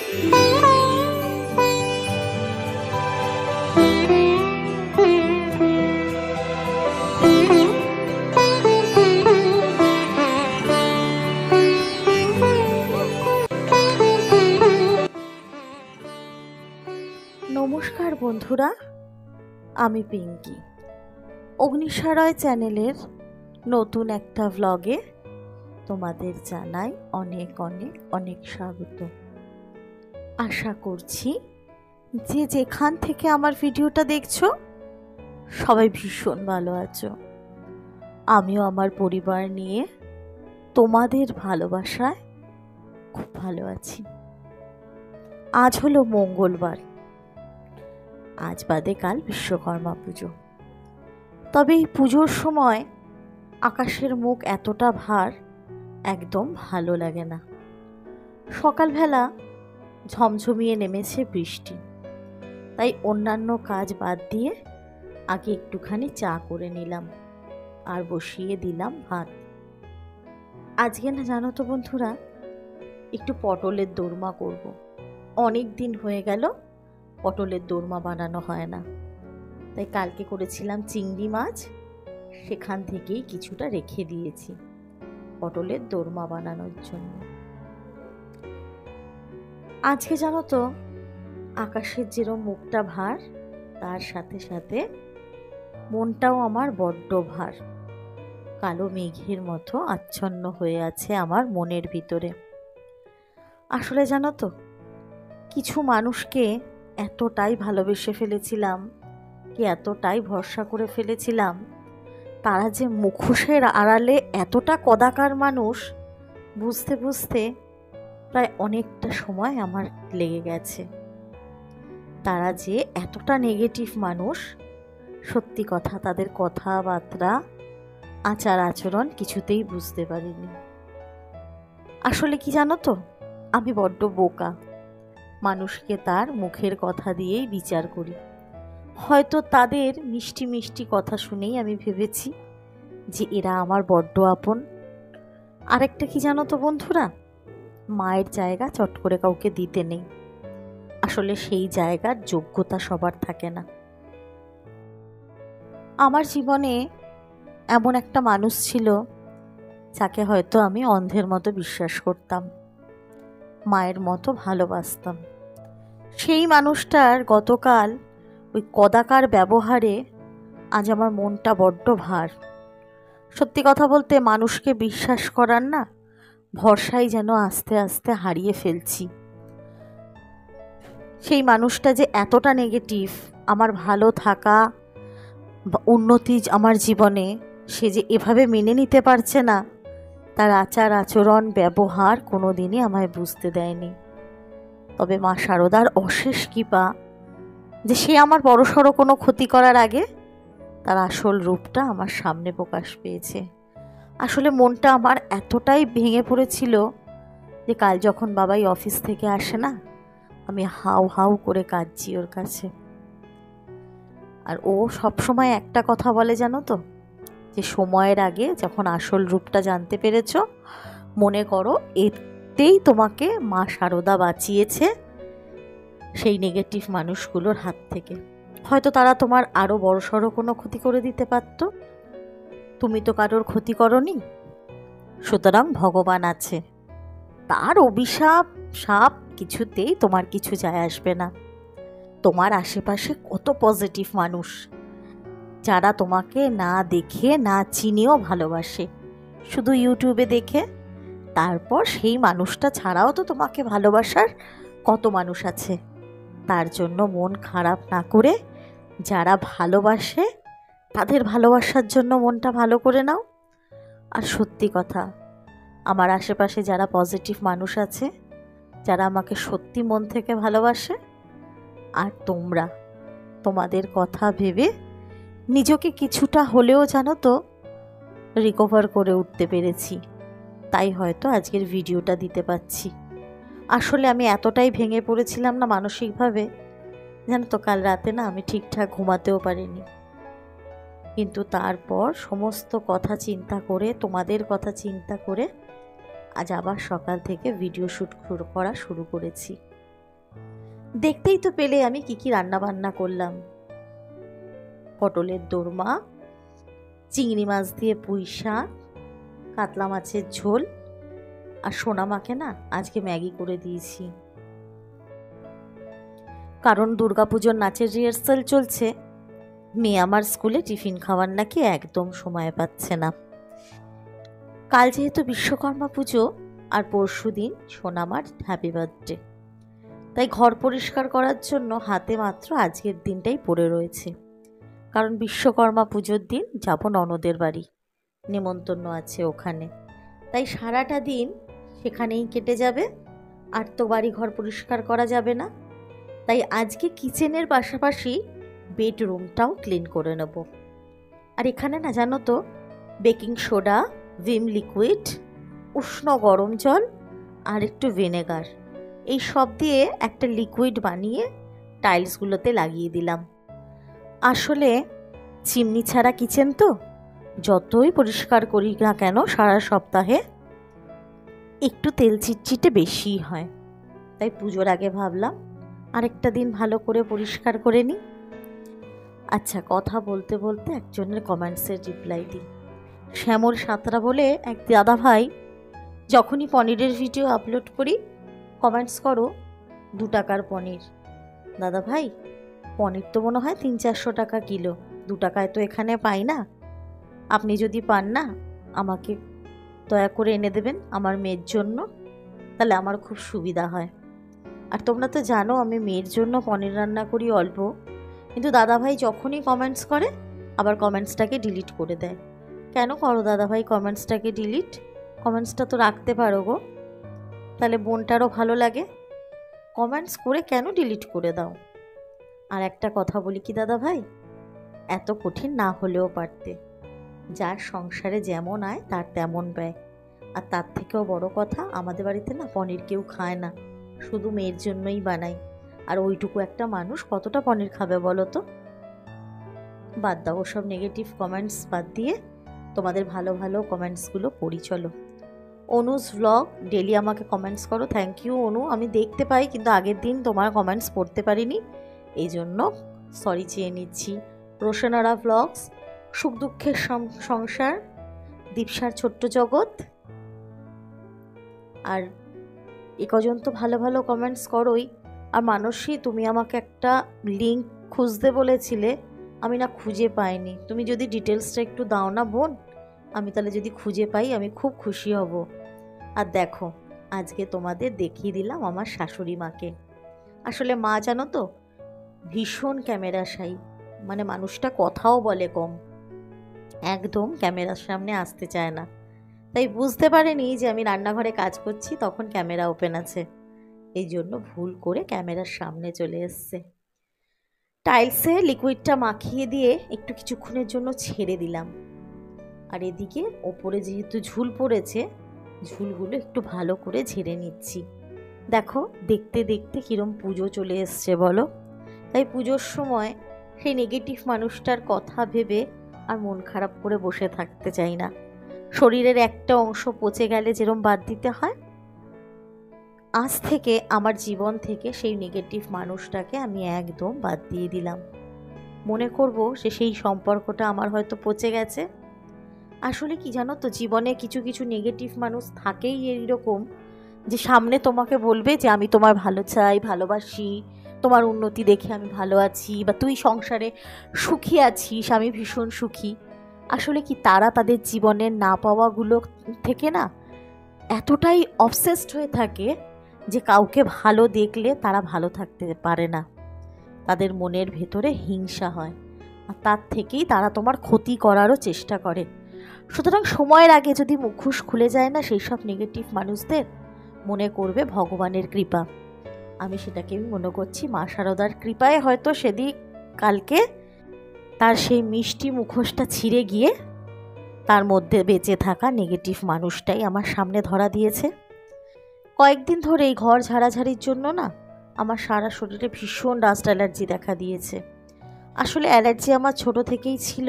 নমস্কার বন্ধুরা, আমি পিঙ্কি। অগ্নিসারয় চ্যানেলের নতুন একটা ভ্লগে তোমাদের জানাই অনেক অনেক অনেক স্বাগত। আশা করছি যে যেখান থেকে আমার ভিডিওটা দেখছো সবাই ভীষণ ভালো আছো। আমিও আমার পরিবার নিয়ে তোমাদের ভালোবাসায় খুব ভালো আছি। আজ হলো মঙ্গলবার, আজ বাদে কাল বিশ্বকর্মা পুজো। তবে এই পুজোর সময় আকাশের মুখ এতটা ভার একদম ভালো লাগে না। সকালবেলা ঝমঝমিয়ে নেমেছে বৃষ্টি, তাই অন্যান্য কাজ বাদ দিয়ে আগে একটুখানি চা করে নিলাম আর বসিয়ে দিলাম ভাত। আজকে না জানো তো বন্ধুরা, একটু পটলের দোরমা করব। অনেক দিন হয়ে গেল পটলের দোরমা বানানো হয় না, তাই কালকে করেছিলাম চিংড়ি মাছ, সেখান থেকেই কিছুটা রেখে দিয়েছি পটলের দোরমা বানানোর জন্য। আজকে জানো তো আকাশের যেরকম মুখটা ভার, তার সাথে সাথে মনটাও আমার বড্ড ভার। কালো মেঘের মতো আচ্ছন্ন হয়ে আছে আমার মনের ভিতরে। আসলে জানো তো, কিছু মানুষকে এতটাই ভালোবেসে ফেলেছিলাম, কি এতটাই ভরসা করে ফেলেছিলাম, তারা যে মুখোশের আড়ালে এতটা কদাকার মানুষ, বুঝতে বুঝতে প্রায় অনেকটা সময় আমার লেগে গেছে। তারা যে এতটা নেগেটিভ মানুষ, সত্যি কথা তাদের কথাবার্তা আচার আচরণ কিছুতেই বুঝতে পারিনি। আসলে কি জানো তো, আমি বড্ড বোকা। মানুষকে তার মুখের কথা দিয়েই বিচার করি। হয়তো তাদের মিষ্টি মিষ্টি কথা শুনেই আমি ভেবেছি যে এরা আমার বড্ড আপন। আরেকটা কি জানো তো বন্ধুরা, মায়ের জায়গা চট করে কাউকে দিতে নেই। আসলে সেই জায়গার যোগ্যতা সবার থাকে না। আমার জীবনে এমন একটা মানুষ ছিল যাকে হয়তো আমি অন্ধের মতো বিশ্বাস করতাম, মায়ের মতো ভালোবাসতাম। সেই মানুষটার গতকাল ওই কদাকার ব্যবহারে আজ আমার মনটা বড্ড ভার। সত্যি কথা বলতে, মানুষকে বিশ্বাস করার না ভরসাই যেন আস্তে আস্তে হারিয়ে ফেলছি। সেই মানুষটা যে এতটা নেগেটিভ, আমার ভালো থাকা উন্নতি আমার জীবনে সে যে এভাবে মেনে নিতে পারছে না, তার আচার আচরণ ব্যবহার কোনো দিনই আমায় বুঝতে দেয়নি। তবে মা শারদার অশেষ কৃপা যে সে আমার বড়সড় কোনো ক্ষতি করার আগে তার আসল রূপটা আমার সামনে প্রকাশ পেয়েছে। আসলে মনটা আমার এতটাই ভেঙে পড়েছিল যে কাল যখন বাবাই অফিস থেকে আসে না, আমি হাউ হাউ করে কাঁদছি ওর কাছে। আর ও সবসময় একটা কথা বলে জানো তো, যে সময়ের আগে যখন আসল রূপটা জানতে পেরেছ, মনে করো এতেই তোমাকে মা শারদা বাঁচিয়েছে সেই নেগেটিভ মানুষগুলোর হাত থেকে। হয়তো তারা তোমার আরও বড়সড় কোনো ক্ষতি করে দিতে পারত, তুমি তো কারোর ক্ষতি করনি। সুতরাং ভগবান আছে, তার অভিশাপ সাপ কিছুতেই তোমার কিছু যায় আসবে না। তোমার আশেপাশে কত পজিটিভ মানুষ যারা তোমাকে না দেখে না চিনেও ভালোবাসে, শুধু ইউটিউবে দেখে। তারপর সেই মানুষটা ছাড়াও তো তোমাকে ভালোবাসার কত মানুষ আছে। তার জন্য মন খারাপ না করে যারা ভালোবাসে তাদের ভালোবাসার জন্য মনটা ভালো করে নাও। আর সত্যি কথা, আমার আশেপাশে যারা পজিটিভ মানুষ আছে, যারা আমাকে সত্যি মন থেকে ভালোবাসে, আর তোমরা তোমাদের কথা ভেবে নিজেকে কিছুটা হলেও জানো তো রিকভার করে উঠতে পেরেছি, তাই হয়তো আজকের ভিডিওটা দিতে পারছি। আসলে আমি এতটাই ভেঙে পড়েছিলাম না মানসিকভাবে, জানো তো কাল রাতে না আমি ঠিকঠাক ঘুমাতেও পারিনি। কিন্তু তারপর সমস্ত কথা চিন্তা করে, তোমাদের কথা চিন্তা করে আজ আবার সকাল থেকে ভিডিও শ্যুট করা শুরু করেছি। দেখতেই তো পেলে আমি কি কি রান্না বান্না করলাম। পটলের দোরমা, চিংড়ি মাছ দিয়ে পুঁই শাক, কাতলা মাছের ঝোল, আর সোনামাকে না আজকে ম্যাগি করে দিয়েছি, কারণ দুর্গাপুজোর নাচের রিহার্সাল চলছে। মেয়ে আমার স্কুলে টিফিন খাওয়ার নাকি একদম সময় পাচ্ছে না। কাল যেহেতু বিশ্বকর্মা পুজো আর পরশু দিন সোনামার হ্যাপি বার্থডে, তাই ঘর পরিষ্কার করার জন্য হাতে মাত্র আজকের দিনটাই পড়ে রয়েছে। কারণ বিশ্বকর্মা পুজোর দিন যাব ননদের বাড়ি, নেমন্তন্ন আছে ওখানে, তাই সারাটা দিন সেখানেই কেটে যাবে। আর তো বাড়ি ঘর পরিষ্কার করা যাবে না, তাই আজকে কিচেনের পাশাপাশি বেডরুমটাও ক্লিন করে নেব। আর এখানে না জানো তো, বেকিং সোডা, ভিম লিকুইড, উষ্ণ গরম জল আর একটু ভিনেগার, এই সব দিয়ে একটা লিকুইড বানিয়ে টাইলসগুলোতে লাগিয়ে দিলাম। আসলে চিমনি ছাড়া কিচেন তো, যতই পরিষ্কার করি না কেন সারা সপ্তাহে একটু তেল চিটচিটে বেশিই হয়। তাই পুজোর আগে ভাবলাম আরেকটা দিন ভালো করে পরিষ্কার করে নিই। আচ্ছা, কথা বলতে বলতে একজনের কমেন্টসের রিপ্লাই দিই। শ্যামল সাঁতরা বলে এক দাদা ভাই, যখনই পনিরের ভিডিও আপলোড করি কমেন্টস করো 2 টাকার পনির। দাদা ভাই, পনির তো মনে হয় 300-400 টাকা কিলো, 2 টাকায় তো এখানে পাই না। আপনি যদি পান না, আমাকে দয়া করে এনে দেবেন আমার মেয়ের জন্য, তাহলে আমার খুব সুবিধা হয়। আর তোমরা তো জানো আমি মেয়ের জন্য পনির রান্না করি অল্প, কিন্তু দাদাভাই যখনই কমেন্টস করে আবার কমেন্টসটাকে ডিলিট করে দেয়। কেন করো দাদাভাই কমেন্টসটাকে ডিলিট? কমেন্টসটা তো রাখতে পারো গো, তাহলে বোনটারও ভালো লাগে। কমেন্টস করে কেন ডিলিট করে দাও? আর একটা কথা বলি কি দাদাভাই, এত কঠিন না হলেও পারতে। যার সংসারে যেমন আয় তার তেমন ব্যয়। আর তার থেকেও বড় কথা, আমাদের বাড়িতে না পনির কেউ খায় না, শুধু মেয়ের জন্যই বানাই। আর ওইটুকু একটা মানুষ কতটা পনির খাবে বলো তো? বাদ দাও ওসব নেগেটিভ কমেন্টস বাদ দিয়ে তোমাদের ভালো ভালো কমেন্টসগুলো পড়ি চলো। অনুজ ভ্লগ ডেলি আমাকে কমেন্টস করো, থ্যাংক ইউ অনু। আমি দেখতে পাই কিন্তু আগের দিন তোমার কমেন্টস পড়তে পারিনি, এই জন্য সরি চেয়ে নিচ্ছি। রোশনারা ভ্লগস, সুখ দুঃখের সংসার, দীপসার ছোট্ট জগৎ, আর এ কজন তো ভালো ভালো কমেন্টস করোই। আর মানসী, তুমি আমাকে একটা লিঙ্ক খুঁজতে বলেছিলে, আমি না খুঁজে পাইনি। তুমি যদি ডিটেলসটা একটু দাও না বোন, আমি তাহলে যদি খুঁজে পাই আমি খুব খুশি হব। আর দেখো, আজকে তোমাদের দেখিয়ে দিলাম আমার শাশুড়ি মাকে। আসলে মা জানো তো ভীষণ ক্যামেরা শাই, মানে মানুষটা কথাও বলে কম, একদম ক্যামেরার সামনে আসতে চায় না। তাই বুঝতে পারেনি যে আমি রান্নাঘরে কাজ করছি, তখন ক্যামেরা ওপেন আছে, এই জন্য ভুল করে ক্যামেরার সামনে চলে এসছে। টাইলসে লিকুইডটা মাখিয়ে দিয়ে একটু কিছুক্ষণের জন্য ছেড়ে দিলাম। আর এদিকে ওপরে যেহেতু ঝুল পড়েছে, ঝুলগুলো একটু ভালো করে ঝেড়ে নিচ্ছি। দেখো দেখতে দেখতে কিরম পুজো চলে এসছে বলো। তাই পুজোর সময় সেই নেগেটিভ মানুষটার কথা ভেবে আর মন খারাপ করে বসে থাকতে চাই না। শরীরের একটা অংশ পচে গেলে যেরম বাদ দিতে হয়, আজ থেকে আমার জীবন থেকে সেই নেগেটিভ মানুষটাকে আমি একদম বাদ দিয়ে দিলাম। মনে করব যে সেই সম্পর্কটা আমার হয়তো পচে গেছে। আসলে কি জানো তো, জীবনে কিছু কিছু নেগেটিভ মানুষ থাকেই এইরকম, যে সামনে তোমাকে বলবে যে আমি তোমার ভালো চাই, ভালোবাসি, তোমার উন্নতি দেখে আমি ভালো আছি, বা তুই সংসারে সুখী আছিস, আমি ভীষণ সুখী। আসলে কি তারা তাদের জীবনের না পাওয়াগুলো থেকে না এতটাই অবসেসড হয়ে থাকে যে কাউকে ভালো দেখলে তারা ভালো থাকতে পারে না, তাদের মনের ভেতরে হিংসা হয়, আর তার থেকেই তারা তোমার ক্ষতি করারও চেষ্টা করে। সুতরাং সময়ের আগে যদি মুখোশ খুলে যায় না সেই সব নেগেটিভ মানুষদের, মনে করবে ভগবানের কৃপা। আমি সেটাকেই মনে করছি মা শারদার কৃপায় হয়তো সেদিক কালকে তার সেই মিষ্টি মুখোশটা ছিঁড়ে গিয়ে তার মধ্যে বেঁচে থাকা নেগেটিভ মানুষটাই আমার সামনে ধরা দিয়েছে। কয়েকদিন ধরে এই ঘর ঝাড়াঝাড়ির জন্য না আমার সারা শরীরে ভীষণ ডাস্ট অ্যালার্জি দেখা দিয়েছে। আসলে অ্যালার্জি আমার ছোট থেকেই ছিল,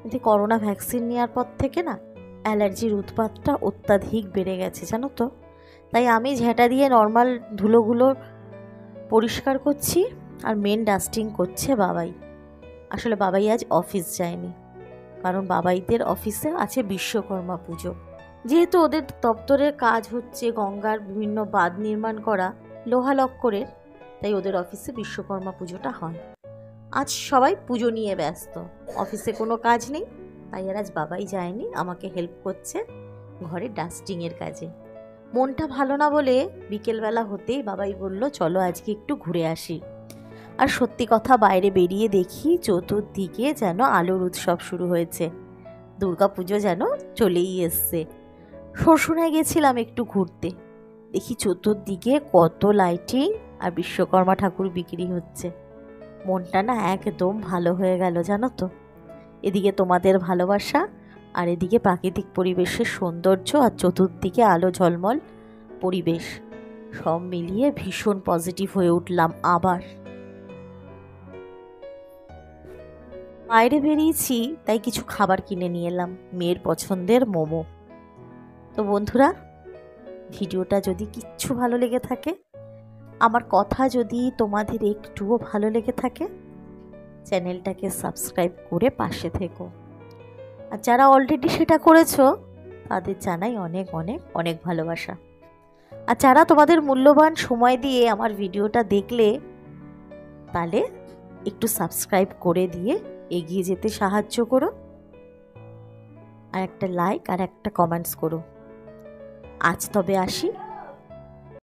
কিন্তু করোনা ভ্যাকসিন নেওয়ার পর থেকে না অ্যালার্জির উৎপাতটা অত্যাধিক বেড়ে গেছে জানো তো। তাই আমি ঝেঁটা দিয়ে নর্মাল ধুলোগুলো পরিষ্কার করছি আর মেন ডাস্টিং করছে বাবাই। আসলে বাবাই আজ অফিস যায়নি, কারণ বাবাইদের অফিসে আছে বিশ্বকর্মা পুজো। যেহেতু ওদের দপ্তরের কাজ হচ্ছে গঙ্গার বিভিন্ন বাঁধ নির্মাণ করা লোহা লক্করের, তাই ওদের অফিসে বিশ্বকর্মা পুজোটা হয়। আজ সবাই পুজো নিয়ে ব্যস্ত, অফিসে কোনো কাজ নেই, তাই আর আজ বাবাই যায়নি, আমাকে হেল্প করছে ঘরে ডাস্টিংয়ের কাজে। মনটা ভালো না বলে বিকেলবেলা হতেই বাবাই বলল চলো আজকে একটু ঘুরে আসি। আর সত্যি কথা, বাইরে বেরিয়ে দেখি চতুর্দিকে যেন আলোর উৎসব শুরু হয়েছে, দুর্গাপুজো যেন চলেই এসছে। শ্বশুরায় গেছিলাম একটু ঘুরতে, দেখি চতুর্দিকে কত লাইটিং আর বিশ্বকর্মা ঠাকুর বিক্রি হচ্ছে। মনটা না একদম ভালো হয়ে গেল জানো তো। এদিকে তোমাদের ভালোবাসা আর এদিকে প্রাকৃতিক পরিবেশের সৌন্দর্য আর চতুর্দিকে আলো ঝলমল পরিবেশ, সব মিলিয়ে ভীষণ পজিটিভ হয়ে উঠলাম আবার। বাইরে বেরিয়েছি তাই কিছু খাবার কিনে নিয়ে এলাম, মেয়ের পছন্দের মোমো। তো বন্ধুরা, ভিডিওটা যদি কিচ্ছু ভালো লেগে থাকে, আমার কথা যদি তোমাদের একটুও ভালো লেগে থাকে, চ্যানেলটাকে সাবস্ক্রাইব করে পাশে থেকো। আর যারা অলরেডি সেটা করেছো তাদের জানাই অনেক অনেক অনেক ভালোবাসা। আর যারা তোমাদের মূল্যবান সময় দিয়ে আমার ভিডিওটা দেখলে, তাহলে একটু সাবস্ক্রাইব করে দিয়ে এগিয়ে যেতে সাহায্য করো, আর একটা লাইক আর একটা কমেন্টস করো। আজ তবে আসি।